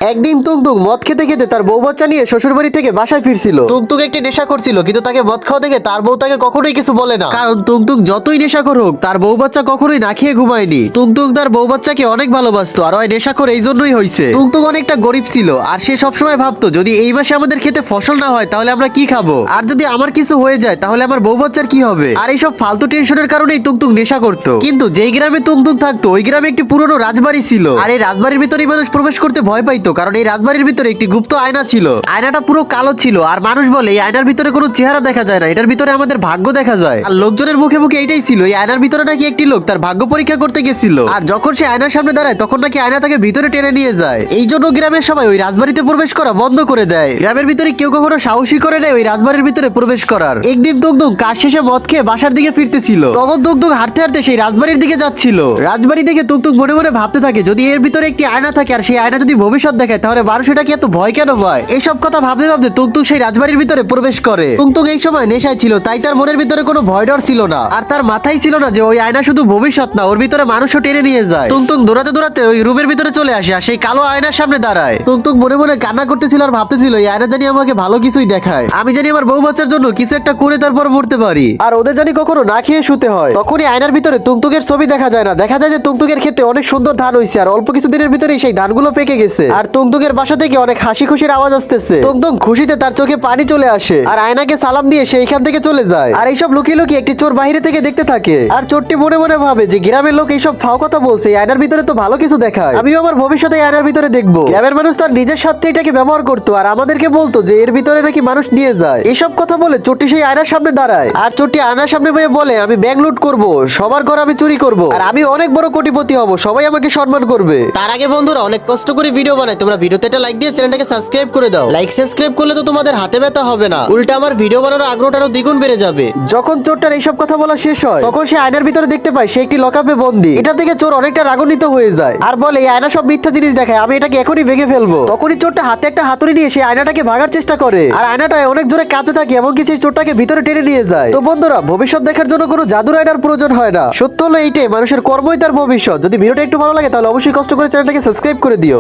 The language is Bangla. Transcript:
একদিন তুংতুং মদ খেতে খেতে তার বউ বাচ্চা নিয়ে শ্বশুর বাড়ি থেকে বাসায় ফিরছিল। তুংতুং একটি নেশা করছিল, কিন্তু তাকে মদ খাওয়া দেখে তার বউ তাকে কখনোই কিছু বলে না, কারণ তুংতুং যতই নেশা করুক তার বউ বাচ্চা কখনোই না খেয়ে ঘুমায়নি। তুংতুং তার বউ বাচ্চাকে অনেক ভালোবাসতো, আর ওই নেশা করে এই জন্যই হয়েছে। তুংতুং অনেকটা গরিব ছিল, আর সে সবসময় ভাবতো যদি এই মাসে আমাদের খেতে ফসল না হয় তাহলে আমরা কি খাবো, আর যদি আমার কিছু হয়ে যায় তাহলে আমার বউ বাচ্চার কি হবে। আর এইসব ফালতু টেনশনের কারণেই তুংতুং নেশা করতো। কিন্তু যেই গ্রামে তুংতুং থাকতো ওই গ্রামে একটি পুরনো রাজবাড়ি ছিল, আর এই রাজবাড়ির ভিতরেই মানুষ প্রবেশ করতে ভয় পাইতো, কারণ এই রাজবাড়ির ভিতরে একটি গুপ্ত আয়না ছিল। আয়নাটা পুরো কালো ছিল, আর মানুষ বলে এই আয়নার ভিতরে কোনো চেহারা দেখা যায় না, এটার ভিতরে আমাদের ভাগ্য দেখা যায়। আর লোকজনের মুখে মুখে এটাই ছিল, এই আয়নার ভিতরে নাকি একটি লোক তার ভাগ্য পরীক্ষা করতে গেছিল, আর যখন সে আয়নার সামনে দাঁড়ায় তখন নাকি আয়না তাকে ভিতরে টেনে নিয়ে যায়। এই জন্য গ্রামের সবাই ওই রাজবাড়িতে প্রবেশ করা বন্ধ করে দেয়। গ্রামের ভিতরে কেউ কখনো সাহসী করে নেয় ওই রাজবাড়ির ভিতরে প্রবেশ করার। একদিন তুংতুং কাজ শেষে মদ খেয়ে বাসার দিকে ফিরতেছিল, তখন তুংতুং হাঁটতে হাঁটতে সেই রাজবাড়ির দিকে যাচ্ছিল। রাজবাড়ি দেখে তুংতুং মনে মনে ভাবতে থাকে যদি এর ভিতরে একটি আয়না থাকে আর সেই আয়না যদি ভবিষ্যৎ দেখায় তাহলে মানুষ এটাকে এত ভয় কেন পায়। এইসব কথা ভাবতে ভাবতে তুংতুং সেই রাজবাড়ির ভিতরে প্রবেশ করে। তুংতুং এই সময় নেশায় ছিল, তাই তার মনের ভিতরে কোনো ভয় ডর ছিল না, আর তার মাথায় ছিল না যে ওই আয়না শুধু ভবিষ্যৎ না, ওর ভিতরে মানুষও টেনে নিয়ে যায়। তুংতুং দৌড়াতে দৌড়াতে ওই রুমের ভিতরে চলে আসে, আর সেই কালো আয়নার সামনে দাঁড়ায়। তুংতুং মনে মনে কান্না করতেছিল আর ভাবতেছিল এই আয়না জানি আমাকে ভালো কিছুই দেখায়, আমি জানি আমার বউ বাচ্চার জন্য কিছু একটা করে তারপর মরতে পারি, আর ওদের জানি কখনো না খেয়ে শুতে হয়। তখনই আয়নার ভিতরে তুংতুংয়ের ছবি দেখা যায় না, দেখা যায় যে তুংতুংয়ের ক্ষেতে অনেক সুন্দর ধান হইছে, আর অল্প কিছু দিনের ভিতরেই সেই ধানগুলো পেকে গেছে, আর তুংতুংয়ের বাসা থেকে অনেক হাসি খুশির আওয়াজ আসতেছে। তুংতুং খুশিতে তার চোখে পানি চলে আসে, আর আয়নাকে সালাম দিয়ে সেইখান থেকে চলে যায়। আর এইসব লুকিয়ে লুকিয়ে একটি চোর বাইরে থেকে দেখতে থাকে, আর চোরটি মনে মনে ভাবে যে গ্রামের লোক এইসব ফাও কথা বলছে, এই আয়নার ভিতরে তো ভালো কিছু দেখায়, আমিও আমার ভবিষ্যতে এই আয়নার ভিতরে দেখবো। গ্রামের মানুষ তার নিজের স্বার্থে এটাকে ব্যবহার করতো, আর আমাদেরকে বলতো যে এর ভিতরে নাকি মানুষ নিয়ে যায়। এইসব কথা বলে চোরটি সেই আয়নার সামনে দাঁড়ায়, আর চোরটি আয়নার সামনে বলে আমি ব্যাংক লুট করবো, সবার ঘর আমি চুরি করবো, আর আমি অনেক বড় কোটিপতি হব, সবাই আমাকে সম্মান করবে। তার আগে বন্ধুরা অনেক কষ্ট করে ভিডিও বানাই, তোমরা ভিডিওতে একটা লাইক দিয়ে চ্যানেলটাকে সাবস্ক্রাইব করে দাও। লাইক সাবস্ক্রাইব করলে তো তোমাদের হাতে ব্যথা হবে না, উল্টা আমার ভিডিও বানানোর আগ্রহটা আরো দ্বিগুণ বেড়ে যাবে। যখন চোরটার এইসব কথা বলা শেষ হয় তখন সে আয়নার ভিতরে দেখতে পায় সে একটি লকআপে বন্দী। এটা থেকে চোর অনেকটা রাগান্বিত হয়ে যায়, আর বলে এই আয়না সব মিথ্যা জিনিস দেখায়, আমি এটাকে এখনই ভেঙে ফেলবো। তখনই চোরটা হাতে একটা হাতুড়ি নিয়ে সেই আয়নাটাকে ভাগার চেষ্টা করে, আর আয়নাটা অনেক জোরে কাঁপতে থাকে, এমনকি সেই চোরটাকে ভিতরে টেনে নিয়ে যায়। তো বন্ধুরা ভবিষ্যৎ দেখার জন্য কোনো জাদুর আয়নার প্রয়োজন হয় না, সত্য হলো এইটাই, মানুষের কর্মই তার ভবিষ্যৎ। যদি ভিডিওটা একটু ভালো লাগে তাহলে অবশ্যই কষ্ট করে চ্যানেলটাকে সাবস্ক্রাইব করে দিও।